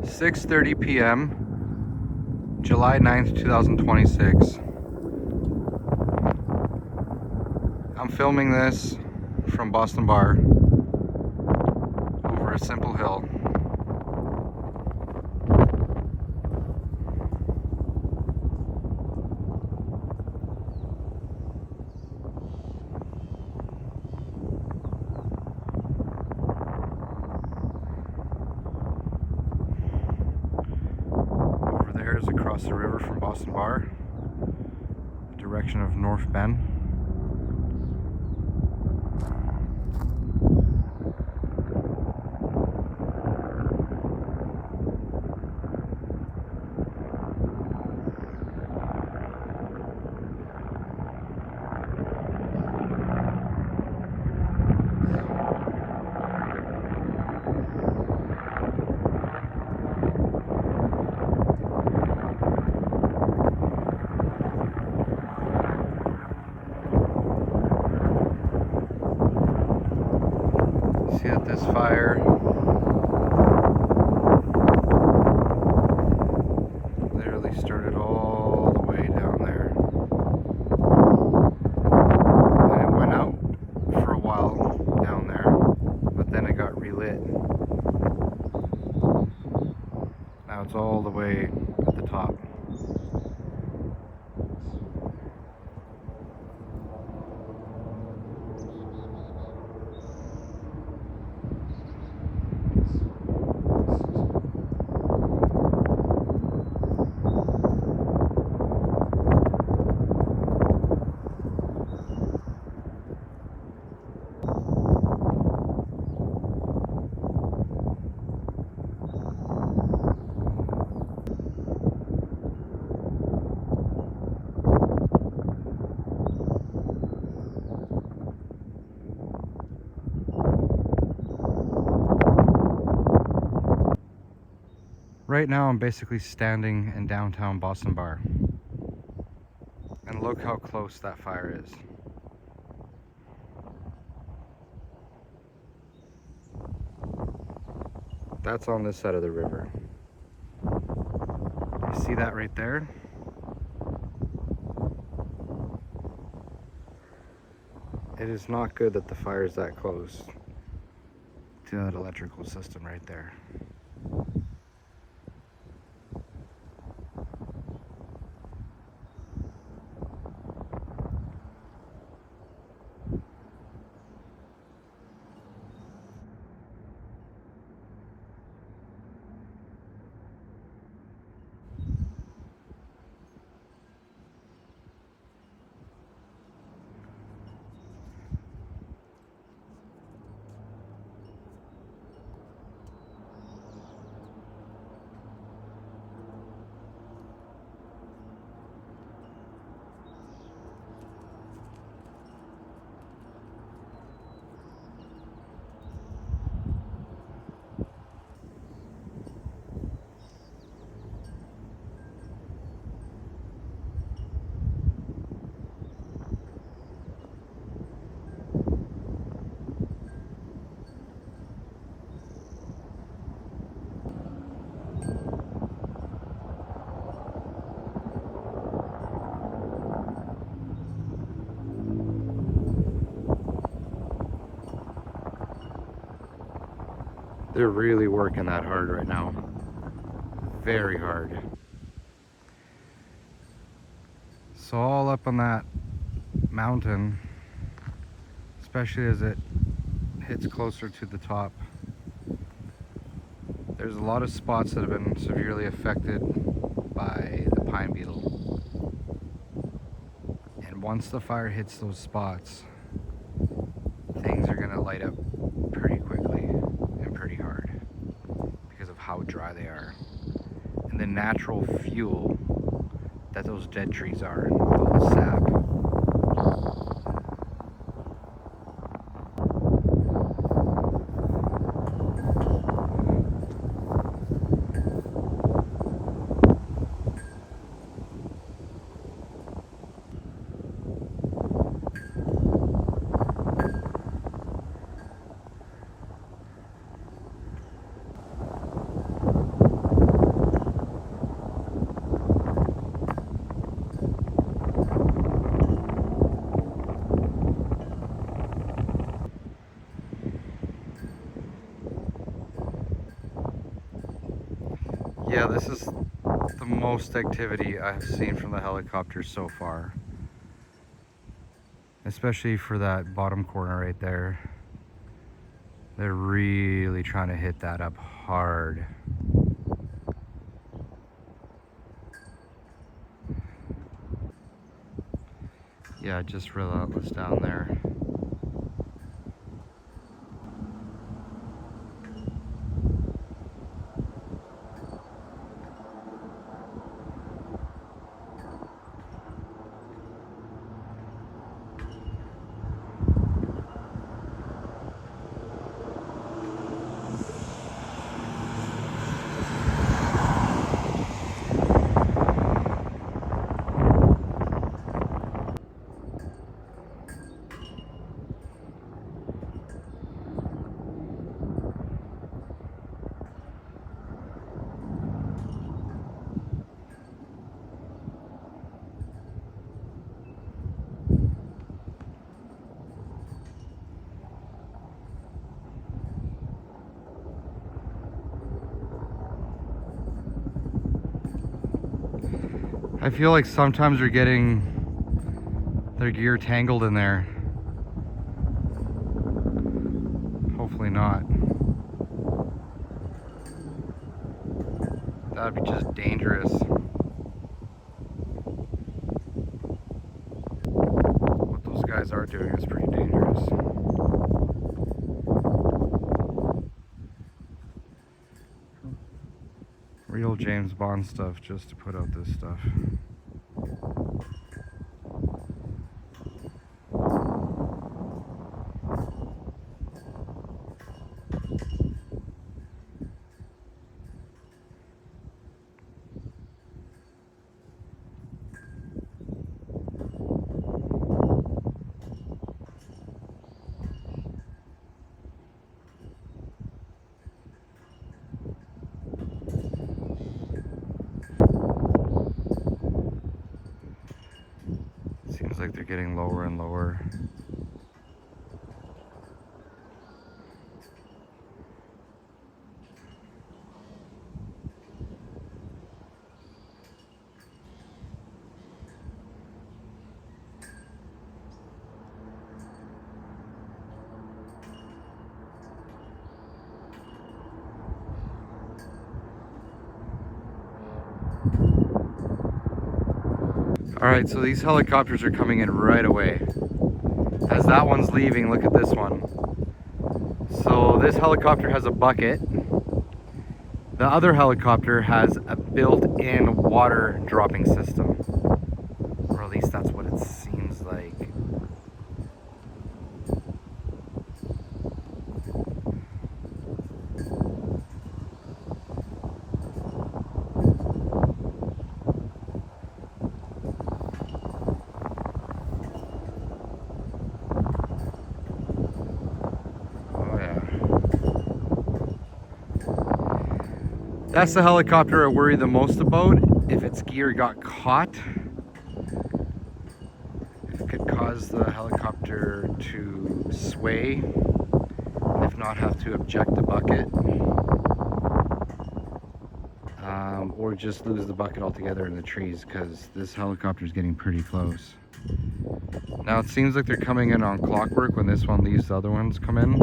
6:30 p.m. July 9th, 2026. I'm filming this from Boston Bar over a simple hill. Over there is across the river from Boston Bar, direction of North Bend. See that this fire literally started all the way down there, and it went out for a while down there, but then it got relit. Now it's all the way at the top. Right now I'm basically standing in downtown Boston Bar, and look how close that fire is. That's on this side of the river. You see that right there? It is not good that the fire is that close to that electrical system right there. They're really working that hard right now. Very hard. So all up on that mountain, especially as it hits closer to the top, there's a lot of spots that have been severely affected by the pine beetle. And once the fire hits those spots, things are gonna light up pretty quickly and pretty hard because of how dry they are. And the natural fuel that those dead trees are, all the sap. Yeah, this is the most activity I've seen from the helicopter so far. Especially for that bottom corner right there. They're really trying to hit that up hard. Yeah, just relentless down there. I feel like sometimes they're getting their gear tangled in there. Hopefully not. That'd be just dangerous. What those guys are doing is pretty dangerous. Real James Bond stuff just to put out this stuff. Seems like they're getting lower and lower. Alright, so these helicopters are coming in right away. As that one's leaving, look at this one. So this helicopter has a bucket. The other helicopter has a built-in water dropping system. Or at least that's what it seems like. That's the helicopter I worry the most about. If its gear got caught, it could cause the helicopter to sway, if not have to eject the bucket, or just lose the bucket altogether in the trees, because this helicopter is getting pretty close. Now it seems like they're coming in on clockwork when this one leaves, the other ones come in.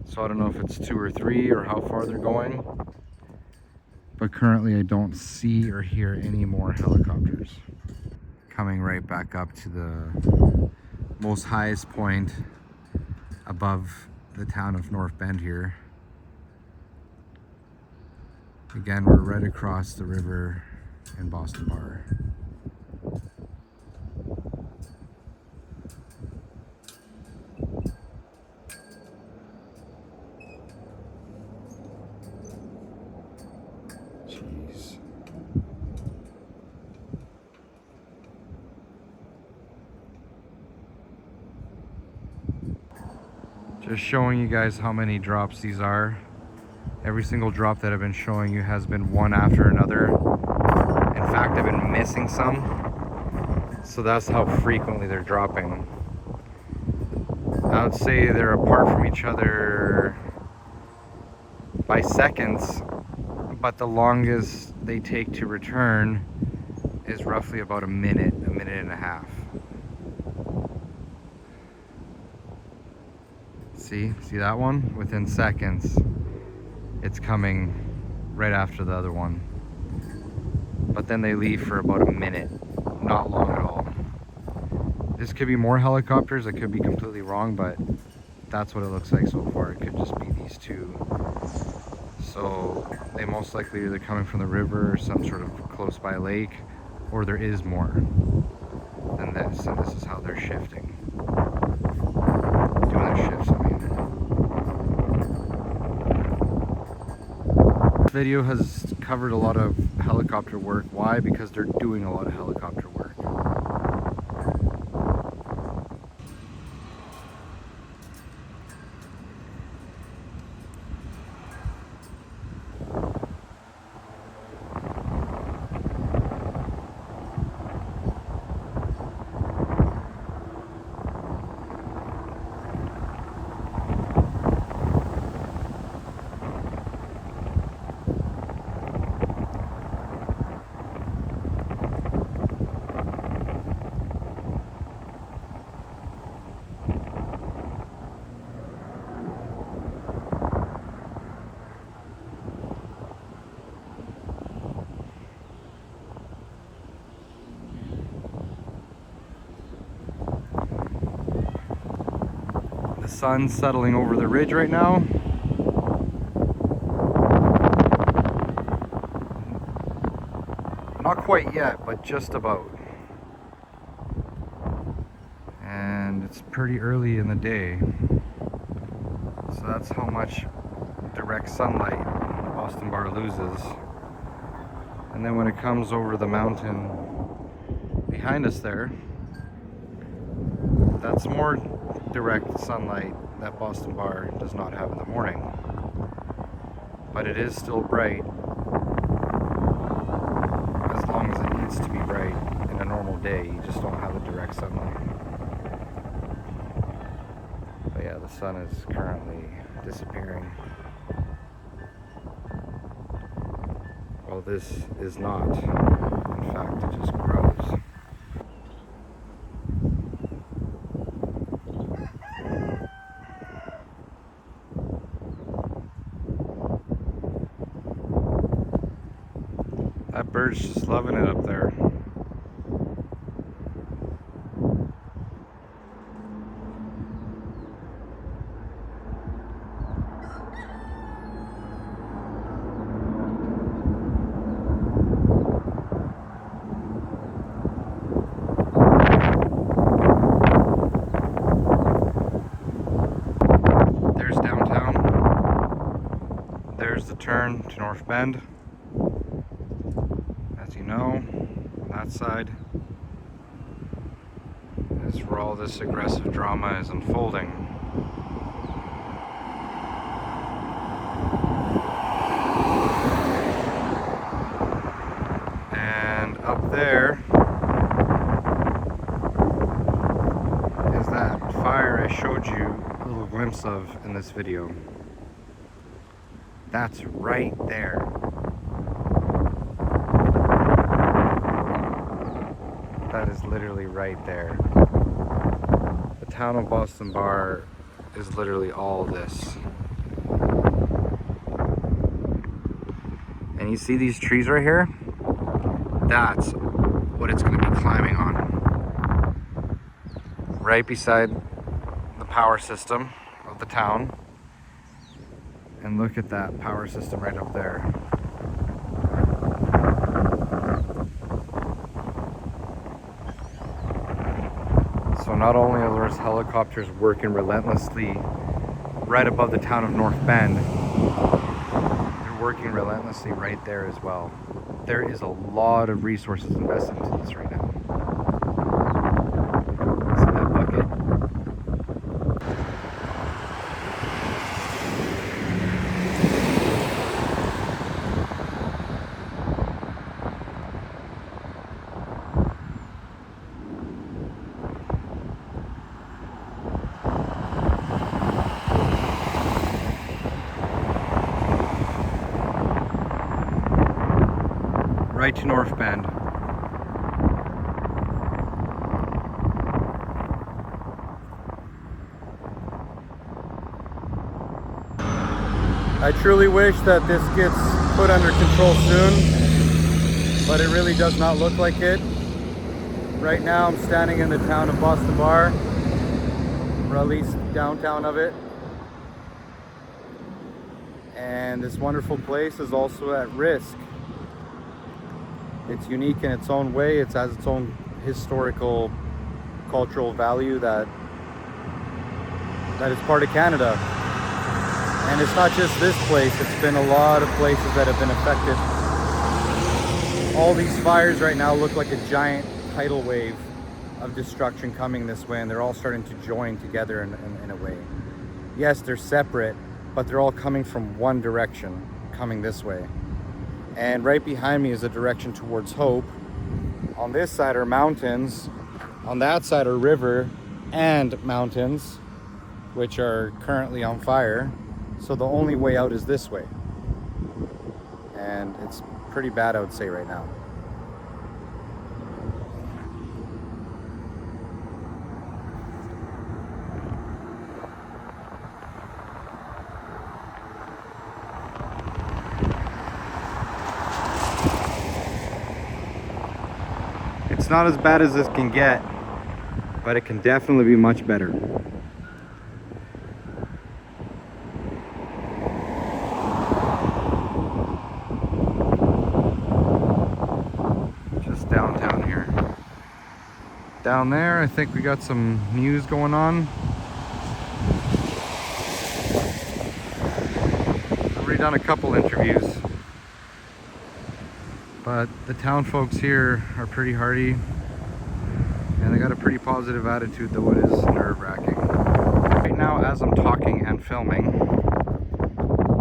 So I don't know if it's 2 or 3 or how far they're going. But currently I don't see or hear any more helicopters. Coming right back up to the most highest point above the town of North Bend here. Again, we're right across the river in Boston Bar. Jeez. Just showing you guys how many drops these are. Every single drop that I've been showing you has been one after another. In fact, I've been missing some. So that's how frequently they're dropping. I would say they're apart from each other by seconds, but the longest they take to return is roughly about a minute and a half. See that one? Within seconds, it's coming right after the other one. But then they leave for about a minute, not long at all. This could be more helicopters, I could be completely wrong, but that's what it looks like so far. It could just be these two. So they most likely are either coming from the river or some sort of close by lake, or there is more than this, and this is how they're shifting. Doing their shifts, I mean. This video has covered a lot of helicopter work. Why? Because they're doing a lot of helicopter work. The sun's settling over the ridge right now. Not quite yet, but just about. And it's pretty early in the day. So that's how much direct sunlight Boston Bar loses. And then when it comes over the mountain behind us there, that's more direct sunlight that Boston Bar does not have in the morning. But it is still bright, as long as it needs to be bright in a normal day. You just don't have the direct sunlight. But yeah, the sun is currently disappearing. Well, this is not. In fact, it just grows. That bird's just loving it up there. There's downtown. There's the turn to North Bend. As you know, on that side is where all this aggressive drama is unfolding. And up there is that fire I showed you a little glimpse of in this video. That's right there. That is literally right there. The town of Boston Bar is literally all this. And you see these trees right here? That's what it's going to be climbing on. Right beside the power system of the town. And look at that power system right up there. So not only are those helicopters working relentlessly right above the town of North Bend, they're working relentlessly right there as well. There is a lot of resources invested into this right now. See that bucket? right to North Bend. I truly wish that this gets put under control soon, but it really does not look like it. Right now I'm standing in the town of Boston Bar, or at least downtown of it. And this wonderful place is also at risk. It's unique in its own way. It has its own historical, cultural value that is part of Canada. And it's not just this place, it's been a lot of places that have been affected. All these fires right now look like a giant tidal wave of destruction coming this way, and they're all starting to join together in a way. Yes, they're separate, but they're all coming from one direction, coming this way. And right behind me is a direction towards Hope. On this side are mountains, on that side are river and mountains, which are currently on fire. So the only way out is this way. And it's pretty bad, I would say, right now. It's not as bad as this can get, but it can definitely be much better. Downtown here. Down there, I think we got some news going on. I've already done a couple interviews, but the town folks here are pretty hardy, and they got a pretty positive attitude, though it is nerve-wracking. Right now, as I'm talking and filming,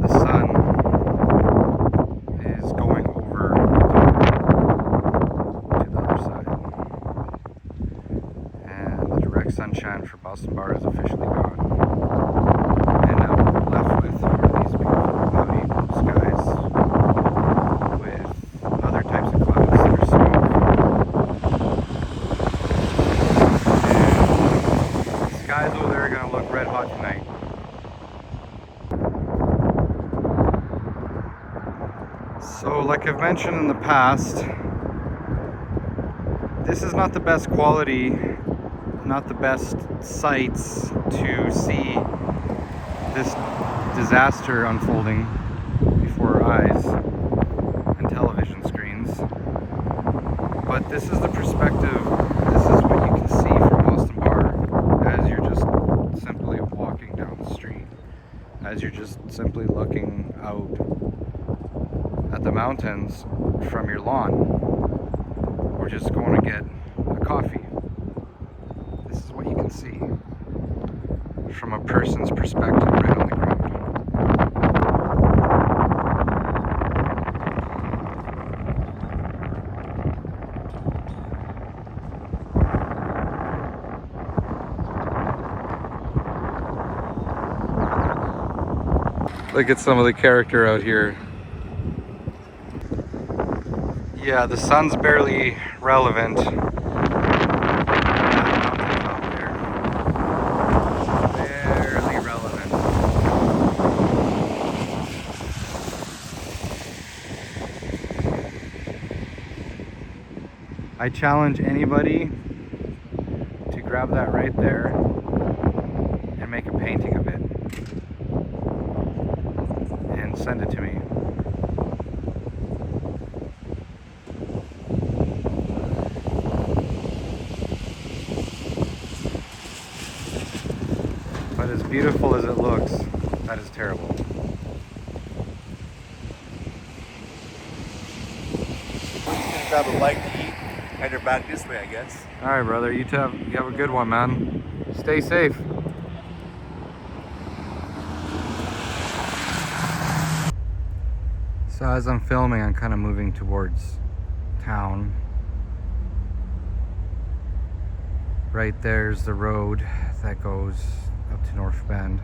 the sun is going over sunshine for Boston Bar is officially gone. And now what we're left with are these beautiful cloudy blue skies with other types of clouds that are smoke. And the skies over there are going to look red hot tonight. So like I've mentioned in the past, this is not the best quality, not the best sights to see this disaster unfolding before our eyes and television screens. But this is the perspective, this is what you can see from Boston Bar as you're just simply walking down the street, as you're just simply looking out at the mountains from your lawn, or just going to get a coffee. This is what you can see from a person's perspective right on the ground. Look at some of the character out here. Yeah, the sun's barely relevant. I challenge anybody to grab that right there and make a painting of it and send it to me. But as beautiful as it looks, that is terrible. Grab a bite to eat. Head back this way, I guess. All right, brother. You have a good one, man. Stay safe. So as I'm filming, I'm kind of moving towards town. Right there's the road that goes up to North Bend.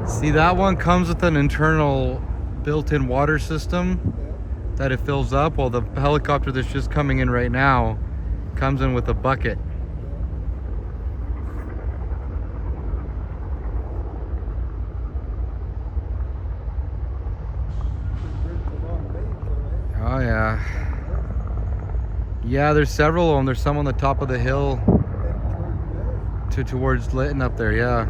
See, that one comes with an internal built-in water system that it fills up, while the helicopter that's just coming in right now comes in with a bucket. Oh yeah. Yeah, there's several of them. There's some on the top of the hill towards Lytton up there, yeah.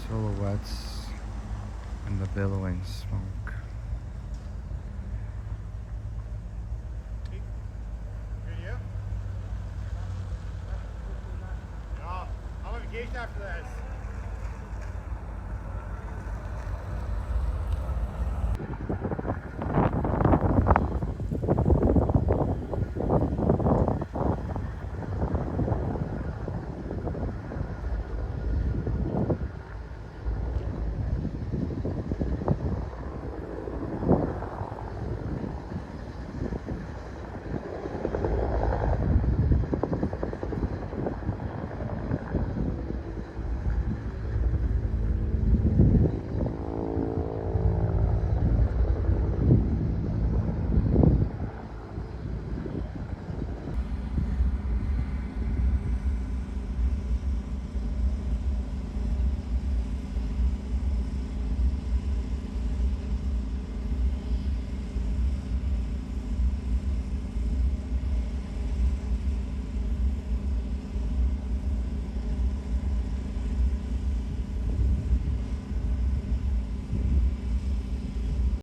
Silhouettes and the billowing smoke. I'm on vacation after this.